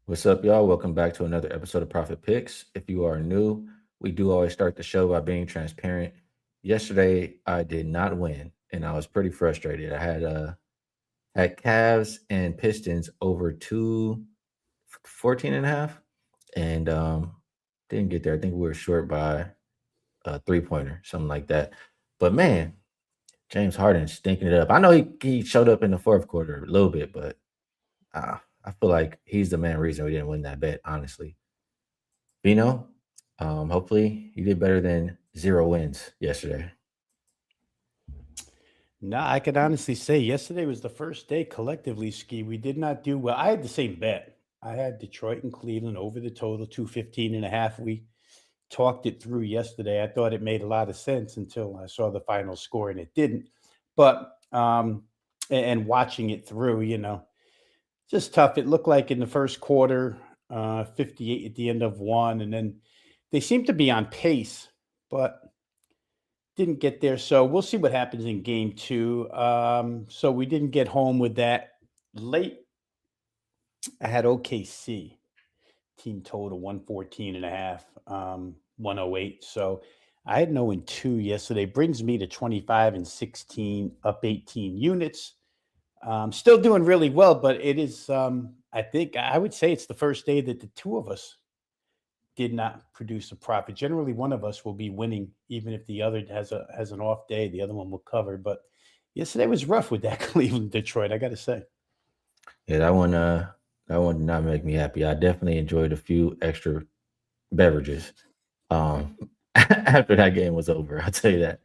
What's up, y'all? Welcome back to another episode of Profit Picks. If you are new, we do always start the show by being transparent. Yesterday, I did not win, and I was pretty frustrated. I had Cavs and Pistons over 214.5, and didn't get there. I think we were short by a 3 pointer, something like that. But man, James Harden stinking it up. I know he showed up in the fourth quarter a little bit, but I feel like he's the main reason we didn't win that bet, honestly. Veno, hopefully you did better than 0 wins yesterday. No, I can honestly say yesterday was the first day collectively, Ski. We did not do well. I had the same bet. I had Detroit and Cleveland over the total 215.5. We talked it through yesterday. I thought it made a lot of sense until I saw the final score and it didn't. But and watching it through, just tough. It looked like in the first quarter, 58 at the end of one, and then they seem to be on pace, but didn't get there. So we'll see what happens in game two. So we didn't get home with that late. I had OKC team total 114.5, 108. So I had no in two yesterday. Brings me to 25 and 16, up 18 units. Still doing really well, but it is, I think I would say it's the first day that the two of us did not produce a profit. Generally, one of us will be winning, even if the other has an off day. The other one will cover. But yesterday was rough with that Cleveland Detroit. I got to say. Yeah, that one did not make me happy. I definitely enjoyed a few extra beverages after that game was over. I'll tell you that.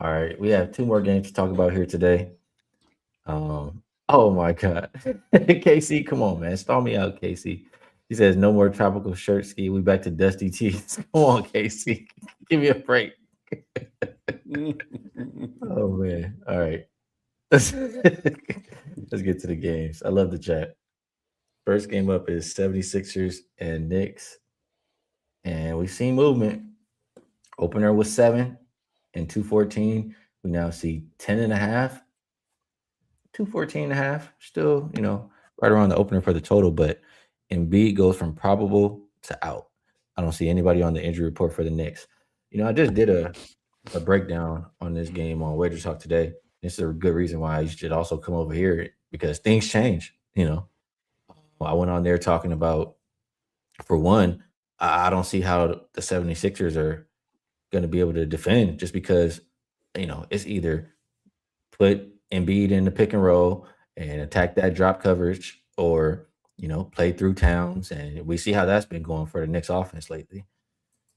All right, we have two more games to talk about here today. Oh my God, Casey, come on, man, storm me out, Casey. He says no more tropical shirt ski. We back to dusty tees. Come on, Casey, give me a break. Oh man, all right. Let's get to the games. I love the chat. First game up is 76ers and Knicks. And we've seen movement. Opener was 7 and 214. We now see 10 and a half, 214 and a half. Still, right around the opener for the total, but Embiid goes from probable to out. I don't see anybody on the injury report for the Knicks. I just did a breakdown on this game on WagerTalk today. This is a good reason why you should also come over here because things change. I went on there talking about, for one, I don't see how the 76ers are going to be able to defend just because, it's either put Embiid in the pick and roll and attack that drop coverage or, play through Towns. And we see how that's been going for the Knicks offense lately.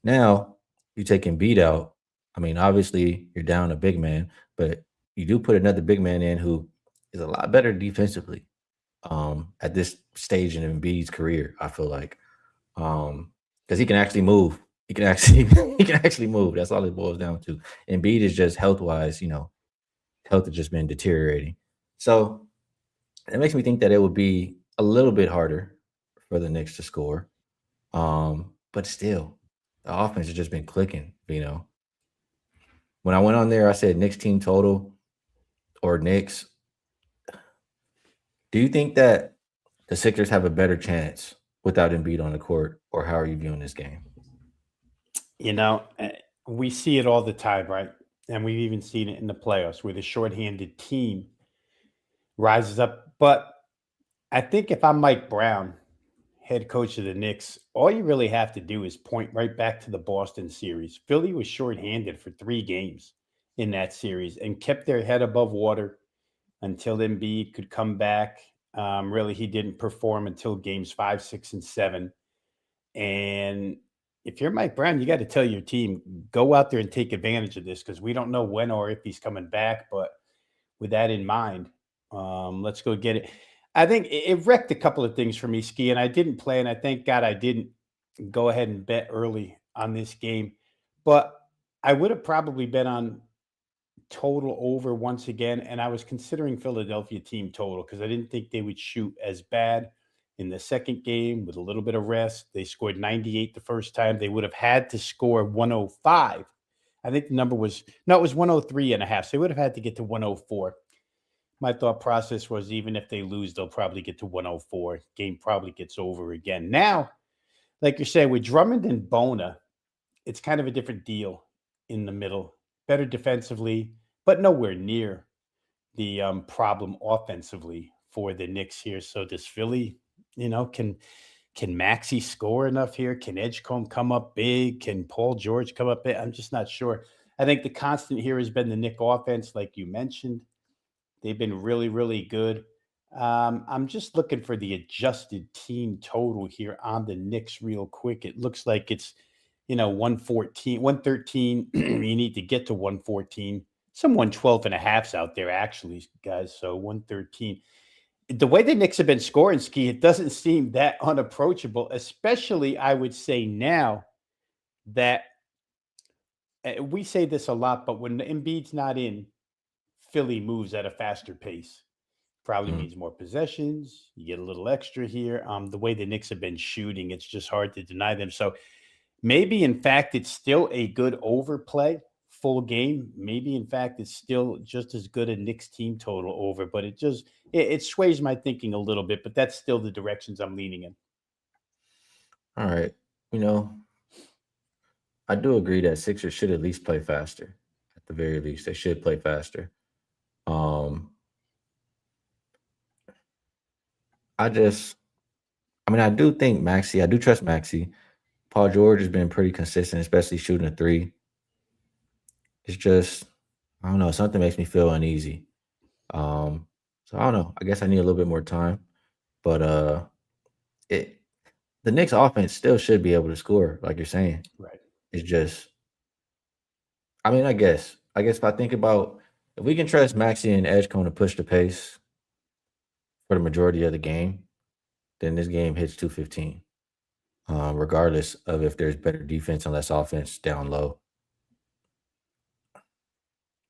Now, you take Embiid out. I mean, obviously, you're down a big man, but you do put another big man in who is a lot better defensively at this stage in Embiid's career. I feel like because he can actually move. He can actually he can actually move. That's all it boils down to. Embiid is just health wise, health has just been deteriorating. So it makes me think that it would be a little bit harder for the Knicks to score. But still, the offense has just been clicking. When I went on there, I said Knicks team total or Knicks. Do you think that the Sixers have a better chance without Embiid on the court, or how are you viewing this game? You know, eh, we see it all the time, right? And we've even seen it in the playoffs where the shorthanded team rises up. But I think if I'm Mike Brown, head coach of the Knicks, all you really have to do is point right back to the Boston series. Philly was shorthanded for 3 games in that series and kept their head above water until Embiid could come back. Really, he didn't perform until games five, six, and seven. And if you're Mike Brown, you got to tell your team, go out there and take advantage of this because we don't know when or if he's coming back. But with that in mind, let's go get it. I think it wrecked a couple of things for me, Ski, and I didn't play, and I thank God I didn't go ahead and bet early on this game. But I would have probably bet on total over once again, and I was considering Philadelphia team total because I didn't think they would shoot as bad in the second game with a little bit of rest. They scored 98 the first time. They would have had to score 105. I think the number was no, it was 103 and a half. So they would have had to get to 104. my thought process was even if they lose, they'll probably get to 104. Game probably gets over again. Now, like you're saying, with Drummond and Bona, it's kind of a different deal in the middle. Better defensively, but nowhere near the problem offensively for the Knicks here. So does Philly, can Maxi score enough here? Can Edgecombe come up big? Can Paul George come up big? I'm just not sure. I think the constant here has been the Knick offense, like you mentioned. They've been really, really good. I'm just looking for the adjusted team total here on the Knicks real quick. It looks like it's, 114, 113. You need to get to 114. Some 112 and a halfs out there, actually, guys. So 113. The way the Knicks have been scoring, Ski, it doesn't seem that unapproachable, especially, I would say, now that we say this a lot, but when Embiid's not in, Philly moves at a faster pace. Probably Mhm. means more possessions. You get a little extra here. The way the Knicks have been shooting, it's just hard to deny them. So maybe, in fact, it's still a good overplay, full game. Maybe, in fact, it's still just as good a Knicks team total over, but it sways my thinking a little bit. But that's still the directions I'm leaning in. All right. You know, I do agree that Sixers should at least play faster. At the very least, they should play faster. Um, I just, I mean, I do think Maxi. I do trust Maxi. Paul George has been pretty consistent, especially shooting a three. It's just, I don't know, something makes me feel uneasy. Um, so I don't know. I guess I need a little bit more time, but it the Knicks offense still should be able to score, like you're saying. Right. It's just, I mean, I guess if I think about if we can trust Maxi and Edgecombe to push the pace for the majority of the game, then this game hits 215. Regardless of if there's better defense and less offense down low.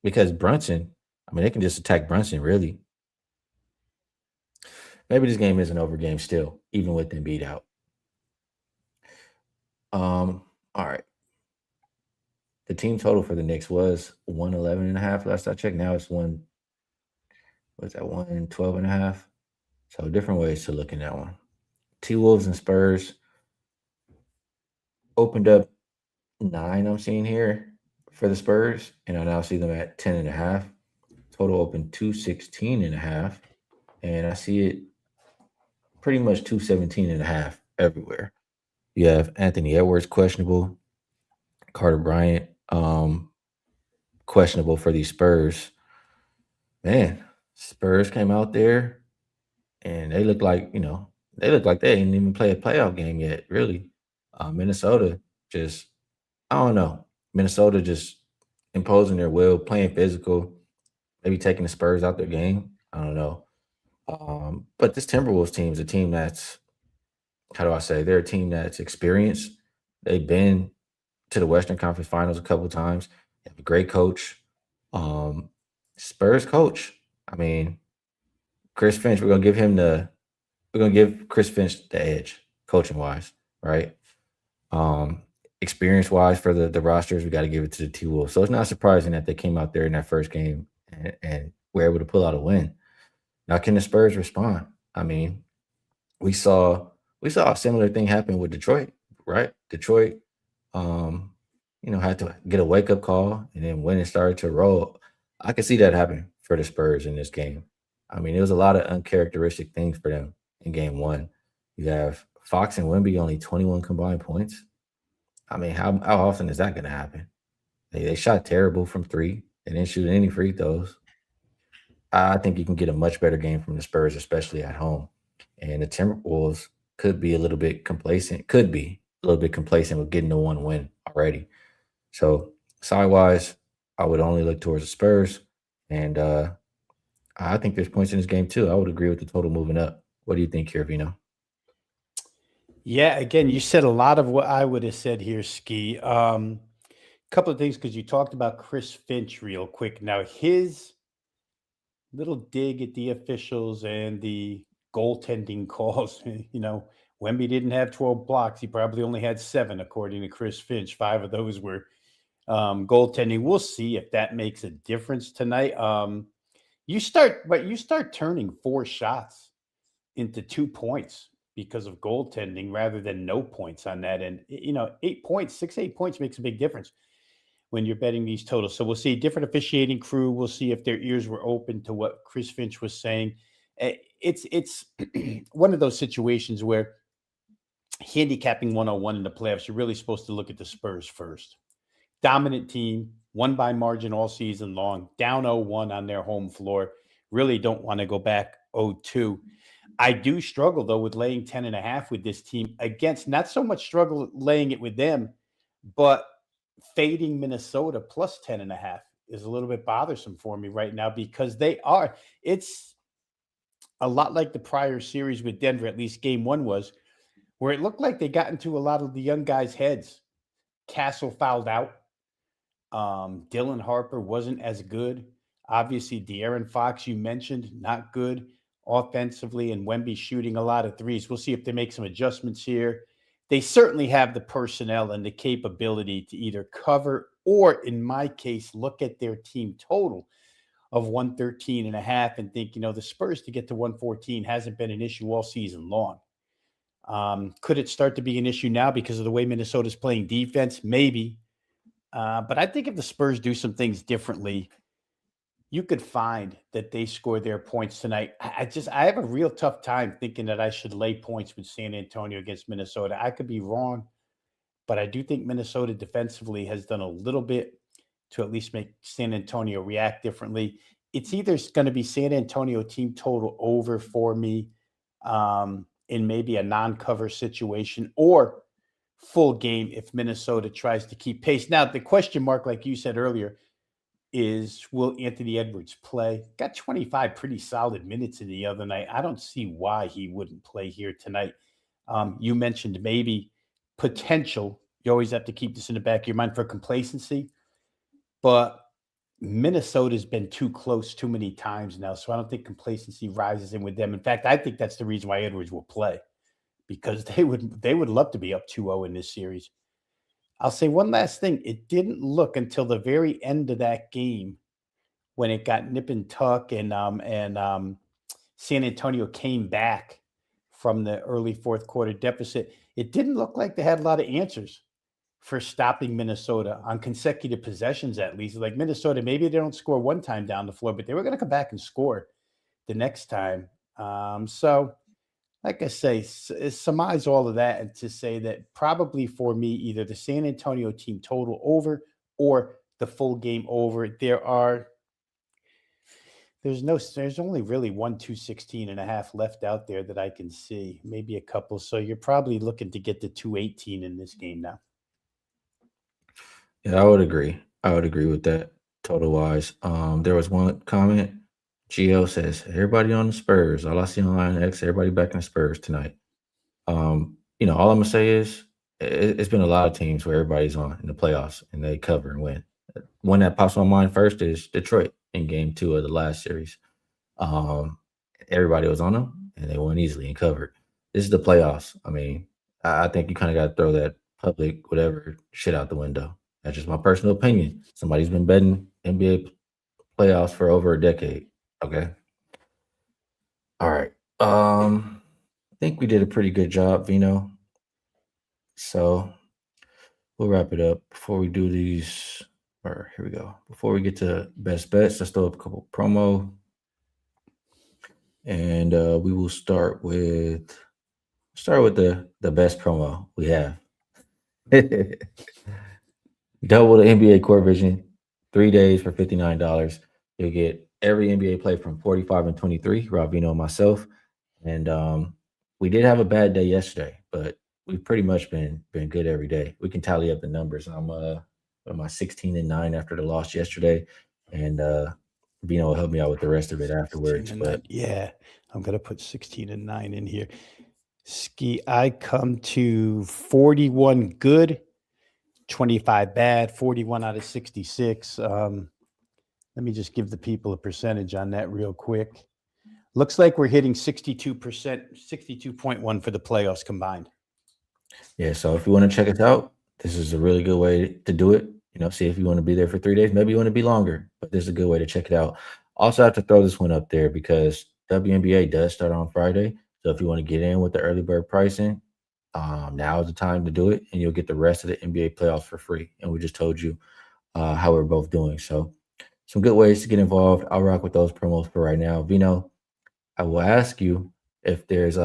Because Brunson, I mean, they can just attack Brunson, really. Maybe this game is an over game still, even with them beat out. All right. The team total for the Knicks was 111 and a half last I checked. Now it's what's that, 112 and a half? So different ways to look in that one. T Wolves and Spurs opened up 9, I'm seeing here for the Spurs, and I now see them at 10 and a half. Total open 216 and a half, and I see it pretty much 217 and a half everywhere. You have Anthony Edwards questionable, Carter Bryant questionable for these Spurs. Man, Spurs came out there and they look like, they look like they didn't even play a playoff game yet, really. Minnesota just, I don't know. Minnesota just imposing their will, playing physical, maybe taking the Spurs out their game. I don't know. But this Timberwolves team is a team that's, how do I say, they're a team that's experienced. They've been to the Western Conference Finals a couple times. They have a great coach. Um, Spurs coach. I mean, Chris Finch. We're gonna give Chris Finch the edge, coaching wise, right? Um, Experience wise for the rosters, we got to give it to the T Wolves. So it's not surprising that they came out there in that first game and were able to pull out a win. Now, can the Spurs respond? I mean, we saw we saw a similar thing happen with Detroit, right? Detroit, um, had to get a wake up call, and then when it started to roll, I could see that happen for the Spurs in this game. I mean, it was a lot of uncharacteristic things for them in game one. You have Fox and Wemby only 21 combined points. I mean, how often is that going to happen? They shot terrible from three. They didn't shoot any free throws. I think you can get a much better game from the Spurs, especially at home. And the Timberwolves could be a little bit complacent, could be a little bit complacent with getting the one win already. So side wise, I would only look towards the Spurs. And I think there's points in this game too. I would agree with the total moving up. What do you think here, Vino? Yeah, again, you said a lot of what I would have said here, Ski. Couple of things because you talked about Chris Finch real quick. Now, his little dig at the officials and the goaltending calls. Wemby didn't have 12 blocks. He probably only had 7, according to Chris Finch. 5 of those were goaltending. We'll see if that makes a difference tonight. You start turning 4 shots into 2 points because of goaltending rather than no points on that. And 8 points, 6, 8 points makes a big difference when you're betting these totals. So we'll see different officiating crew. We'll see if their ears were open to what Chris Finch was saying. It's one of those situations where handicapping 101 in the playoffs, you're really supposed to look at the Spurs first. Dominant team, won by margin all season long, down 0-1 on their home floor. Really don't want to go back 0-2. I do struggle, though, with laying 10.5 with this team against, not so much struggle laying it with them, but fading Minnesota plus 10.5 is a little bit bothersome for me right now because it's a lot like the prior series with Denver, at least game one was, where it looked like they got into a lot of the young guys' heads. Castle fouled out. Dylan Harper wasn't as good. Obviously, De'Aaron Fox, you mentioned, not good offensively, and Wemby shooting a lot of threes. We'll see if they make some adjustments here. They certainly have the personnel and the capability to either cover or, in my case, look at their team total of 113.5 and think, the Spurs to get to 114 hasn't been an issue all season long. Could it start to be an issue now because of the way Minnesota's playing defense? Maybe. But I think if the Spurs do some things differently, you could find that they score their points tonight. I have a real tough time thinking that I should lay points with San Antonio against Minnesota. I could be wrong, but I do think Minnesota defensively has done a little bit to at least make San Antonio react differently. It's either going to be San Antonio team total over for me in maybe a non-cover situation, or full game if Minnesota tries to keep pace. Now, the question mark, like you said earlier, is will Anthony Edwards play? Got 25 pretty solid minutes in the other night. I don't see why he wouldn't play here tonight. You mentioned maybe potential. You always have to keep this in the back of your mind for complacency, but Minnesota's been too close too many times now, so I don't think complacency rises in with them. In fact, I think that's the reason why Edwards will play, because they would love to be up 2-0 in this series. I'll say one last thing. It didn't look until the very end of that game when it got nip and tuck and San Antonio came back from the early fourth quarter deficit. It didn't look like they had a lot of answers for stopping Minnesota on consecutive possessions, at least. Like Minnesota, maybe they don't score one time down the floor, but they were going to come back and score the next time. So, like I say, surmise all of that and to say that probably for me, either the San Antonio team total over or the full game over. There's only really 216.5 left out there that I can see, maybe a couple. So you're probably looking to get to 218 in this game now. Yeah, I would agree. I would agree with that total wise. There was one comment. Gio says, everybody on the Spurs. All I see online X, everybody back in the Spurs tonight. All I'm gonna say is it's been a lot of teams where everybody's on in the playoffs and they cover and win. One that pops in my mind first is Detroit in game 2 of the last series. Everybody was on them and they won easily and covered. This is the playoffs. I mean, I think you kind of got to throw that public whatever shit out the window. That's just my personal opinion. Somebody's been betting NBA playoffs for over a decade. Okay. All right. I think we did a pretty good job, Vino. So we'll wrap it up before we do these. Or here we go. Before we get to best bets, let's throw up a couple promo. And we will start with the best promo we have. Double the NBA Core Vision, 3 days for $59. You'll get every NBA play from 45 and 23, Rob Veno and myself. And we did have a bad day yesterday, but we've pretty much been good every day. We can tally up the numbers. I'm my 16 and 9 after the loss yesterday, and Vino will help me out with the rest of it afterwards. But yeah, I'm gonna put 16 and 9 in here. Skee, I come to 41 good, 25 bad, 41 out of 66. Let me just give the people a percentage on that real quick. Looks like we're hitting 62%, 62.1 for the playoffs combined. Yeah, so if you want to check us out, this is a really good way to do it. See if you want to be there for 3 days. Maybe you want to be longer, but this is a good way to check it out. Also, have to throw this one up there because WNBA does start on Friday. So if you want to get in with the early bird pricing, now is the time to do it, and you'll get the rest of the NBA playoffs for free. And we just told you how we're both doing. So some good ways to get involved. I'll rock with those promos for right now. Vino, I will ask you if there's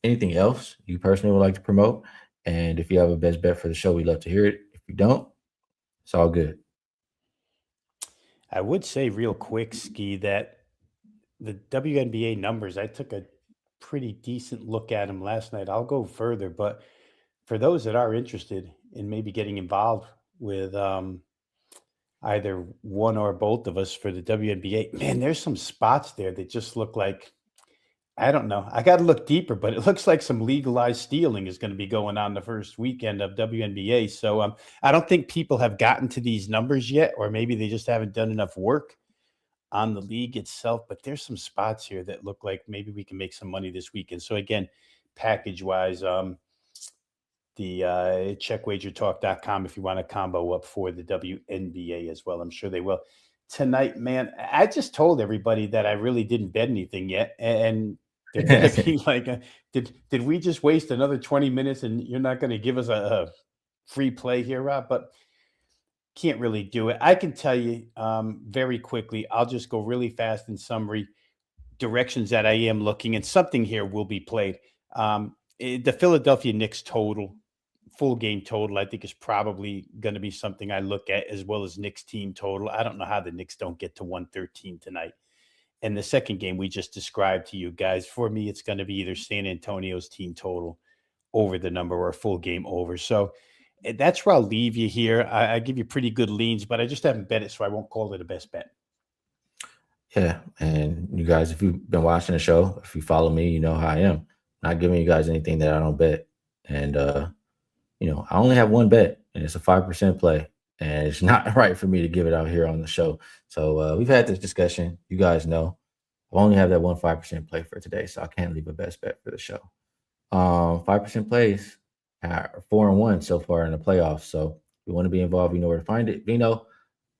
anything else you personally would like to promote, and if you have a best bet for the show, we'd love to hear it. If you don't, it's all good. I would say real quick, Ski, that the WNBA numbers, I took a pretty decent look at them last night. I'll go further, but for those that are interested in maybe getting involved with either one or both of us for the WNBA, man, there's some spots there that just look like, I don't know. I got to look deeper, but it looks like some legalized stealing is going to be going on the first weekend of WNBA. So I don't think people have gotten to these numbers yet, or maybe they just haven't done enough work on the league itself. But there's some spots here that look like maybe we can make some money this weekend. So again, package wise, the checkwagertalk.com if you want a combo up for the WNBA as well. I'm sure they will. Tonight, man, I just told everybody that I really didn't bet anything yet. And they're going to be like, did we just waste another 20 minutes and you're not going to give us a free play here, Rob? But can't really do it. I can tell you very quickly. I'll just go really fast in summary directions that I am looking, and something here will be played. The Philadelphia Knicks total, full game total, I think is probably going to be something I look at, as well as Knicks team total. I don't know how the Knicks don't get to 113 tonight. And the second game we just described to you guys, for me, it's going to be either San Antonio's team total over the number or a full game over. So that's where I'll leave you here. I give you pretty good leans, but I just haven't bet it, so I won't call it a best bet. Yeah, and you guys, if you've been watching the show, if you follow me, you know how I am. Not giving you guys anything that I don't bet. And I only have one bet, and it's a 5% play. And it's not right for me to give it out here on the show. So we've had this discussion. You guys know I only have that one 5% play for today, so I can't leave a best bet for the show. 5% plays are 4-1 so far in the playoffs. So if you want to be involved, you know where to find it. Vino,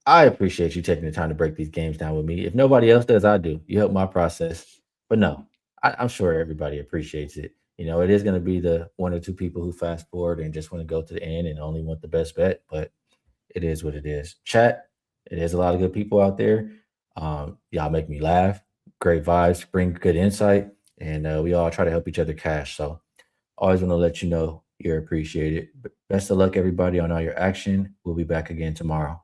I appreciate you taking the time to break these games down with me. If nobody else does, I do. You help my process. But no, I'm sure everybody appreciates it. It is going to be the one or two people who fast forward and just want to go to the end and only want the best bet. But it is what it is. Chat, it is a lot of good people out there. Y'all make me laugh. Great vibes, bring good insight, and we all try to help each other cash. So always want to let you know you're appreciated. Best of luck, everybody, on all your action. We'll be back again tomorrow.